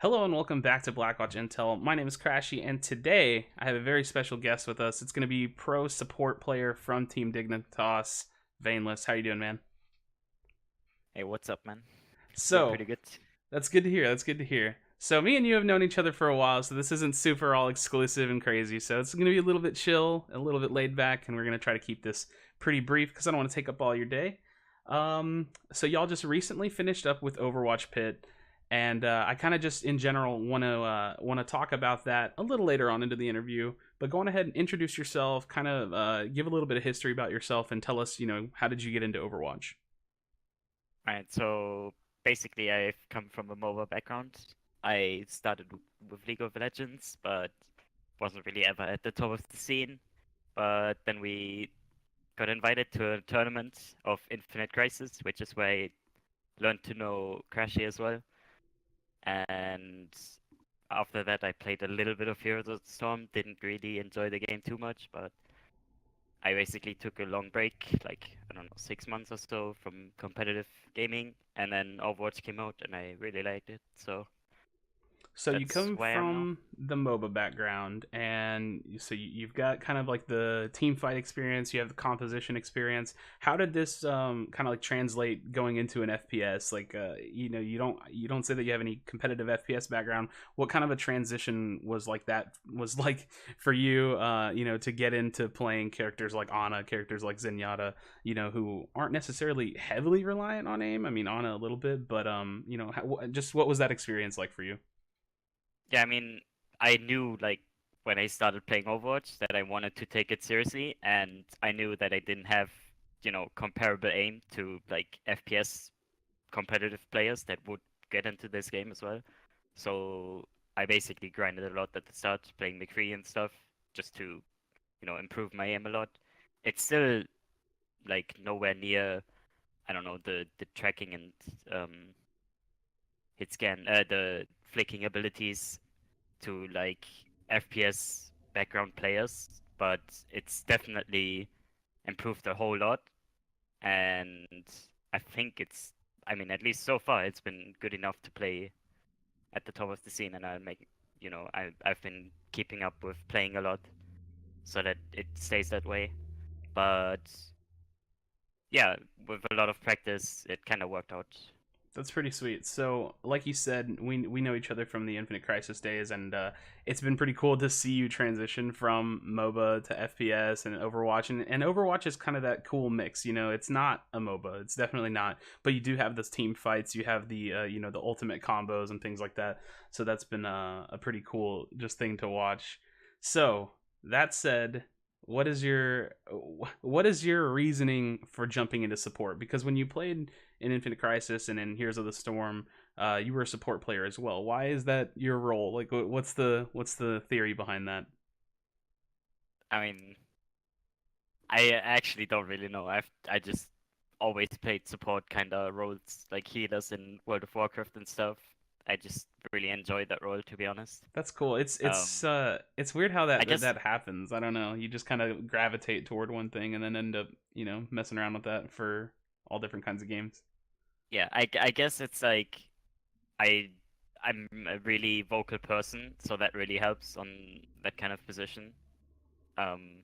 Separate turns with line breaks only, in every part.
Hello and welcome back to Blackwatch Intel. My name is Crashy, and today I have a very special guest with us. It's going to be pro support player from Team Dignitas, Veineless. How you doing, man?
Hey, what's up, man? Doing
So
pretty good.
that's good to hear. That's good to hear. So me and you have known each other for a while, so this isn't super all exclusive and crazy. So it's going to be a little bit chill, a little bit laid back, and we're going to try to keep this pretty brief because I don't want to take up all your day. So y'all just recently finished up with Overwatch Pit, and I kind of just in general want to talk about that a little later on into the interview. But go on ahead and introduce yourself, kind of give a little bit of history about yourself, and tell us, how did you get into Overwatch?
Alright, so basically I've come from a MOBA background. I started with League of Legends, but wasn't really ever at the top of the scene. But then we got invited to a tournament of Infinite Crisis, which is where I learned to know Crashy as well. And after that I played a little bit of Heroes of the Storm, didn't really enjoy the game too much, but I basically took a long break, like, I don't know, 6 months or so from competitive gaming, and then Overwatch came out and I really liked it, so
So you
that's
come
why I'm now.
from the MOBA background, and so you've got kind of like the team fight experience. You have the composition experience. How did this kind of like translate going into an FPS? Like, you don't say that you have any competitive FPS background. What kind of a transition was like for you? To get into playing characters like Ana, characters like Zenyatta, who aren't necessarily heavily reliant on aim. I mean, Ana a little bit, but just what was that experience like for you?
Yeah, I mean, I knew, like, when I started playing Overwatch that I wanted to take it seriously, and I knew that I didn't have, comparable aim to, like, FPS competitive players that would get into this game as well. So I basically grinded a lot at the start, playing McCree and stuff, just to improve my aim a lot. It's still like nowhere near, I don't know, the tracking and hit scan, the flicking abilities to like FPS background players, but it's definitely improved a whole lot, and I think I mean, at least so far, it's been good enough to play at the top of the scene, and I've been keeping up with playing a lot so that it stays that way. But yeah, with a lot of practice, it kind of worked out.
That's pretty sweet. So, like you said, we know each other from the Infinite Crisis days, and it's been pretty cool to see you transition from MOBA to FPS and Overwatch. And Overwatch is kind of that cool mix. It's not a MOBA. It's definitely not. But you do have those team fights. You have the ultimate combos and things like that. So that's been a pretty cool just thing to watch. So that said, what is your what is your reasoning for jumping into support? Because when you played in Infinite Crisis and in Heroes of the Storm, you were a support player as well. Why is that your role? Like, what's the theory behind that?
I mean, I actually don't really know. I just always played support kind of roles, like healers in World of Warcraft and stuff. I just really enjoyed that role, to be honest.
That's cool. It's
Um,
it's uh it's weird how
I
that
guess,
that happens. I don't know. You just kind of gravitate toward one thing and then end up messing around with that for all different kinds of games.
yeah, I guess it's like I I'm a really vocal person, so that really helps on that kind of position. Um,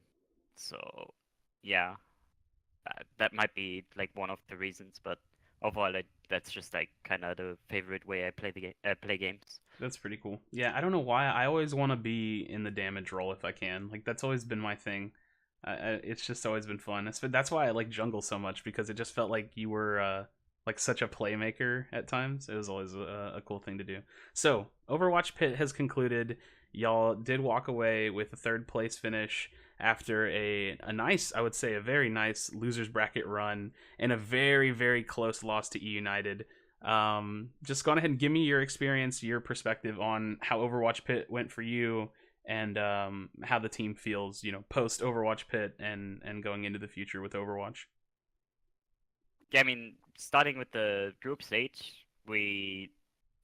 so yeah, that might be like one of the reasons, but overall, that's just like kind of the favorite way I play games.
That's pretty cool. Yeah, I don't know why I always want to be in the damage role if I can. Like that's always been my thing. It's just always been fun. That's why I like jungle so much because it just felt like you were like such a playmaker at times. It was always a cool thing to do. So Overwatch Pit has concluded. Y'all did walk away with a third place finish after a nice, I would say, a very nice losers bracket run and a very close loss to E United. Just go ahead and give me your experience, your perspective on how Overwatch Pit went for you, and how the team feels, post Overwatch Pit and going into the future with Overwatch.
Yeah, I mean, starting with the group stage, we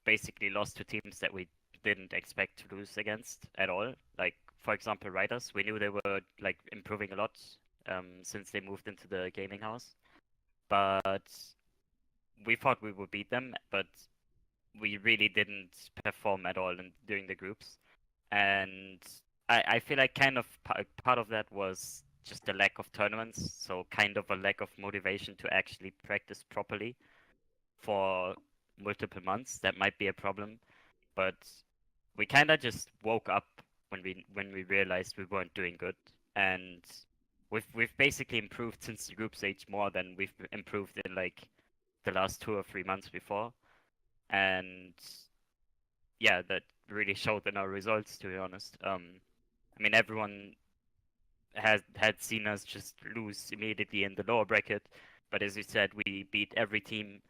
basically lost to teams that we didn't expect to lose against at all. Like, for example, Riders, we knew they were like improving a lot since they moved into the gaming house, but we thought we would beat them. But we really didn't perform at all during the groups, and I feel like kind of part of that was just the lack of tournaments, so kind of a lack of motivation to actually practice properly for multiple months. That might be a problem, but we kind of just woke up when we realized we weren't doing good, and we've basically improved since the group stage more than we've improved in like the last 2 or 3 months before, and yeah, that really showed in our results, to be honest. I mean, everyone had seen us just lose immediately in the lower bracket, but as you said, we beat every team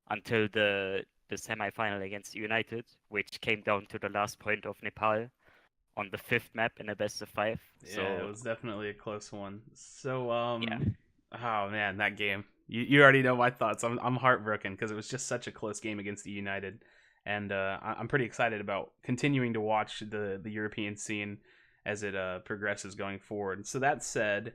until the semi-final against United, which came down to the last point of Nepal on the fifth map in a best of five.
Yeah, it
So
was definitely a close one. So,
yeah,
oh man, that game. You already know my thoughts. I'm heartbroken because it was just such a close game against the United, and I'm pretty excited about continuing to watch the European scene as it progresses going forward. So that said,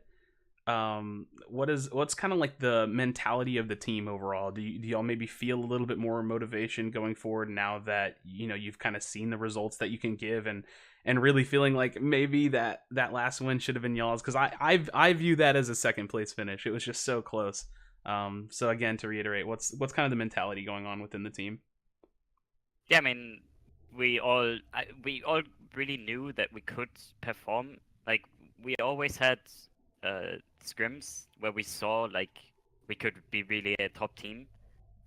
what's kind of like the mentality of the team overall? Do y'all maybe feel a little bit more motivation going forward now that you've kind of seen the results that you can give, and really feeling like maybe that last win should have been y'all's? Because I view that as a second place finish. It was just so close. So again, to reiterate, what's kind of the mentality going on within the team?
yeah. I mean, we all really knew that we could perform. Like we always had scrims where we saw like we could be really a top team,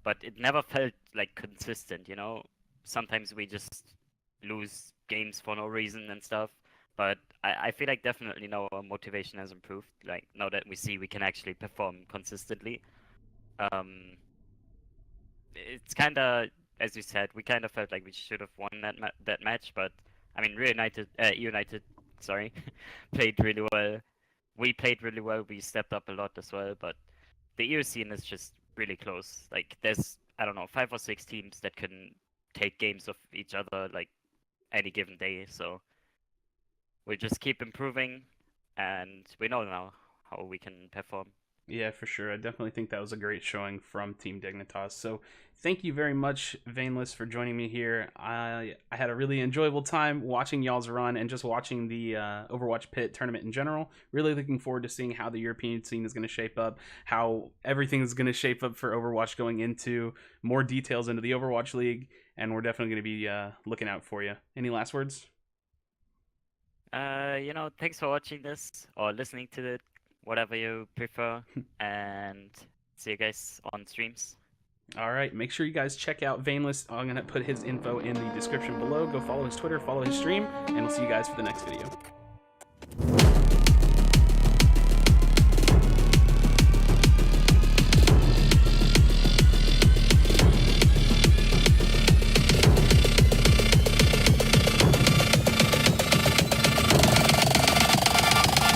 but it never felt like consistent, you know? Sometimes we just lose games for no reason and stuff. But I feel like definitely now our motivation has improved. Like now that we see we can actually perform consistently. Um, it's kind of, as you said, we kind of felt like we should have won that match. But I mean, United, sorry, played really well. We played really well. We stepped up a lot as well. But the EU scene is just really close. Like there's I don't know 5 or 6 teams that can take games of each other like any given day. So we just keep improving, and we know now how we can perform.
Yeah, for sure. I definitely think that was a great showing from Team Dignitas. So, thank you very much, Veineless, for joining me here. I had a really enjoyable time watching y'all's run and just watching the Overwatch Pit tournament in general. Really looking forward to seeing how the European scene is going to shape up, how everything is going to shape up for Overwatch going into more details into the Overwatch League, and we're definitely going to be looking out for you. Any last words?
Thanks for watching this or listening to it, whatever you prefer, and see you guys on streams.
All right, make sure you guys check out Veineless. I'm going to put his info in the description below. Go follow his Twitter, follow his stream, and we'll see you guys for the next video.